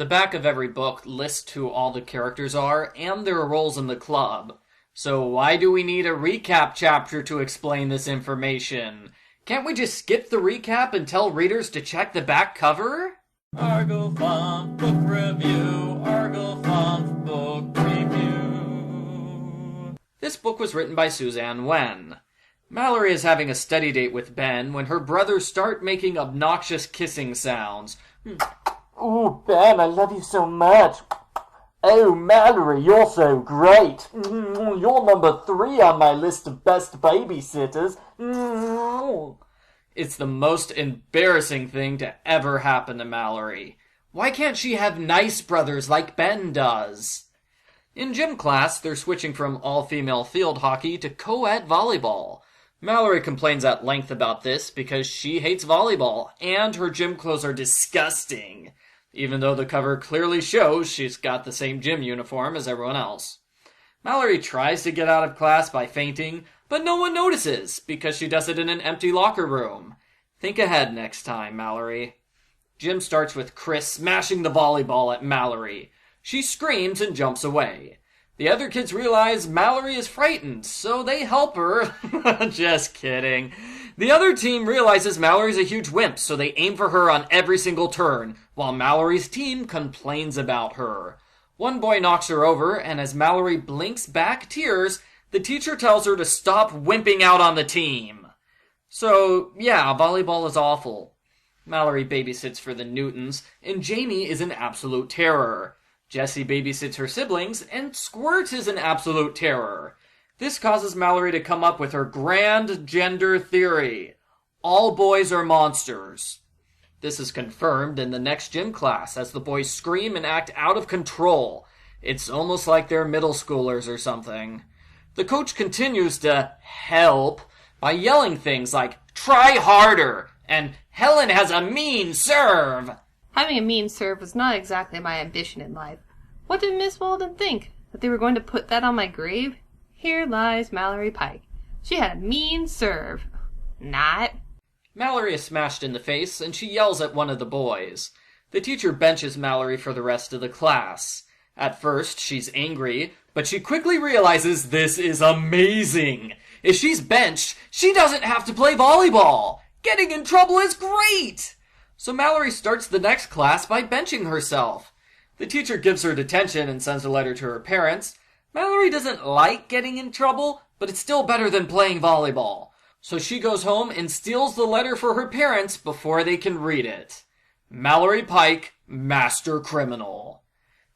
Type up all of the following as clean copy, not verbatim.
The back of every book lists who all the characters are and their roles in the club. So why do we need a recap chapter to explain this information? Can't we just skip the recap and tell readers to check the back cover? Argo Font Book Review, Argo Font Book Review. This book was written by Suzanne Wen. Mallory is having a study date with Ben when her brothers start making obnoxious kissing sounds. Oh, Ben, I love you so much. Oh, Mallory, you're so great. You're number 3 on my list of best babysitters. It's the most embarrassing thing to ever happen to Mallory. Why can't she have nice brothers like Ben does? In gym class, they're switching from all-female field hockey to co-ed volleyball. Mallory complains at length about this because she hates volleyball, and her gym clothes are disgusting, even though the cover clearly shows she's got the same gym uniform as everyone else. Mallory tries to get out of class by fainting, but no one notices because she does it in an empty locker room. Think ahead next time, Mallory. Gym starts with Chris smashing the volleyball at Mallory. She screams and jumps away. The other kids realize Mallory is frightened, so they help her. Just kidding. The other team realizes Mallory's a huge wimp, so they aim for her on every single turn, while Mallory's team complains about her. One boy knocks her over, and as Mallory blinks back tears, the teacher tells her to stop wimping out on the team. So, yeah, volleyball is awful. Mallory babysits for the Newtons, and Jamie is an absolute terror. Jessie babysits her siblings, and Squirt is an absolute terror. This causes Mallory to come up with her grand gender theory. All boys are monsters. This is confirmed in the next gym class as the boys scream and act out of control. It's almost like they're middle schoolers or something. The coach continues to help by yelling things like, "Try harder," and "Helen has a mean serve." Having a mean serve was not exactly my ambition in life. What did Miss Walden think? That they were going to put that on my grave? Here lies Mallory Pike. She had a mean serve. Not. Mallory is smashed in the face, and she yells at one of the boys. The teacher benches Mallory for the rest of the class. At first, she's angry, but she quickly realizes this is amazing. If she's benched, she doesn't have to play volleyball. Getting in trouble is great! So Mallory starts the next class by benching herself. The teacher gives her detention and sends a letter to her parents. Mallory doesn't like getting in trouble, but it's still better than playing volleyball. So she goes home and steals the letter for her parents before they can read it. Mallory Pike, master criminal.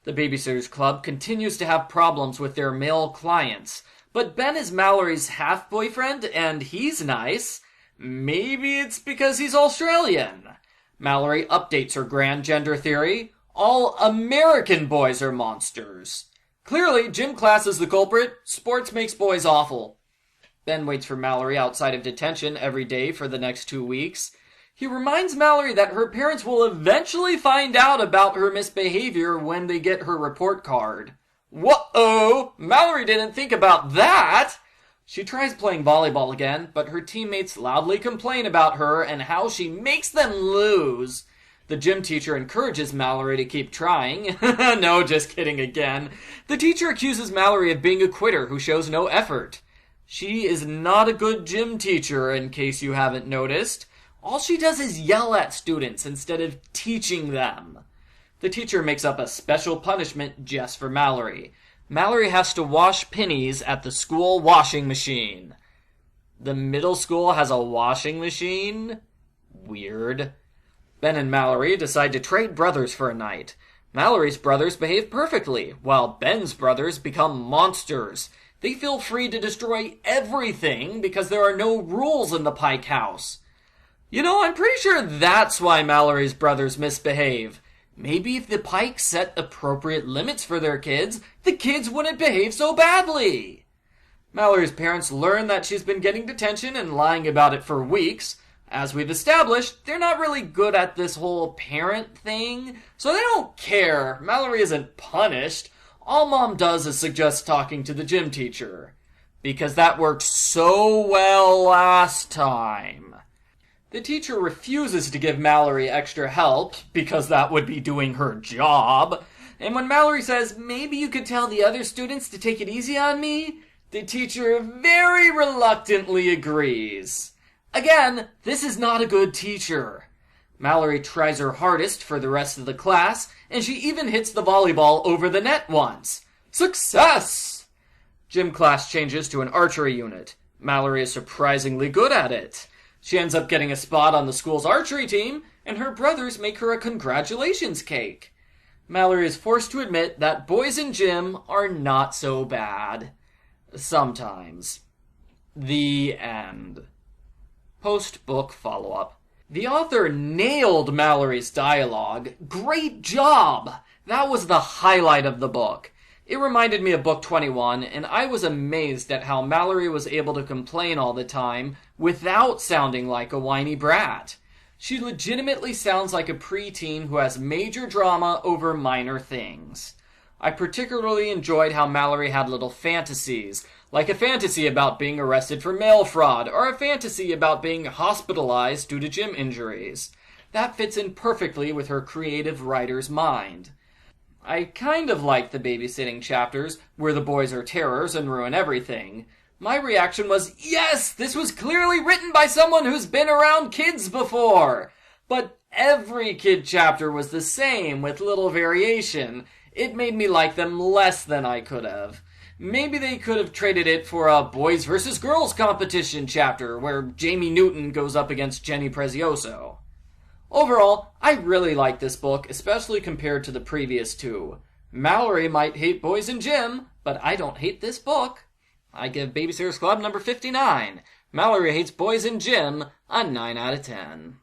The Babysitters Club continues to have problems with their male clients, but Ben is Mallory's half-boyfriend and he's nice. Maybe it's because he's Australian. Mallory updates her grand gender theory. All American boys are monsters. Clearly, gym class is the culprit. Sports makes boys awful. Ben waits for Mallory outside of detention every day for the next 2 weeks. He reminds Mallory that her parents will eventually find out about her misbehavior when they get her report card. Whoa! Mallory didn't think about that! She tries playing volleyball again, but her teammates loudly complain about her and how she makes them lose. The gym teacher encourages Mallory to keep trying. No, just kidding again. The teacher accuses Mallory of being a quitter who shows no effort. She is not a good gym teacher, in case you haven't noticed. All she does is yell at students instead of teaching them. The teacher makes up a special punishment just for Mallory. Mallory has to wash pennies at the school washing machine. The middle school has a washing machine? Weird. Ben and Mallory decide to trade brothers for a night. Mallory's brothers behave perfectly, while Ben's brothers become monsters. They feel free to destroy everything because there are no rules in the Pike house. You know, I'm pretty sure that's why Mallory's brothers misbehave. Maybe if the Pikes set appropriate limits for their kids, the kids wouldn't behave so badly. Mallory's parents learn that she's been getting detention and lying about it for weeks. As we've established, they're not really good at this whole parent thing, so they don't care. Mallory isn't punished. All Mom does is suggest talking to the gym teacher, because that worked so well last time. The teacher refuses to give Mallory extra help, because that would be doing her job. And when Mallory says, maybe you could tell the other students to take it easy on me, the teacher very reluctantly agrees. Again, this is not a good teacher. Mallory tries her hardest for the rest of the class, and she even hits the volleyball over the net once. Success! Gym class changes to an archery unit. Mallory is surprisingly good at it. She ends up getting a spot on the school's archery team, and her brothers make her a congratulations cake. Mallory is forced to admit that boys in gym are not so bad. Sometimes. The end. Post-book follow-up. The author nailed Mallory's dialogue. Great job! That was the highlight of the book. It reminded me of book 21, and I was amazed at how Mallory was able to complain all the time without sounding like a whiny brat. She legitimately sounds like a preteen who has major drama over minor things. I particularly enjoyed how Mallory had little fantasies, like a fantasy about being arrested for mail fraud, or a fantasy about being hospitalized due to gym injuries. That fits in perfectly with her creative writer's mind. I kind of like the babysitting chapters, where the boys are terrors and ruin everything. My reaction was, yes, this was clearly written by someone who's been around kids before! But every kid chapter was the same, with little variation. It made me like them less than I could have. Maybe they could have traded it for a boys versus girls competition chapter, where Jamie Newton goes up against Jenny Prezioso. Overall, I really like this book, especially compared to the previous two. Mallory might hate boys in gym, but I don't hate this book. I give Babysitters Club number 59. Mallory hates boys in gym a 9 out of 10.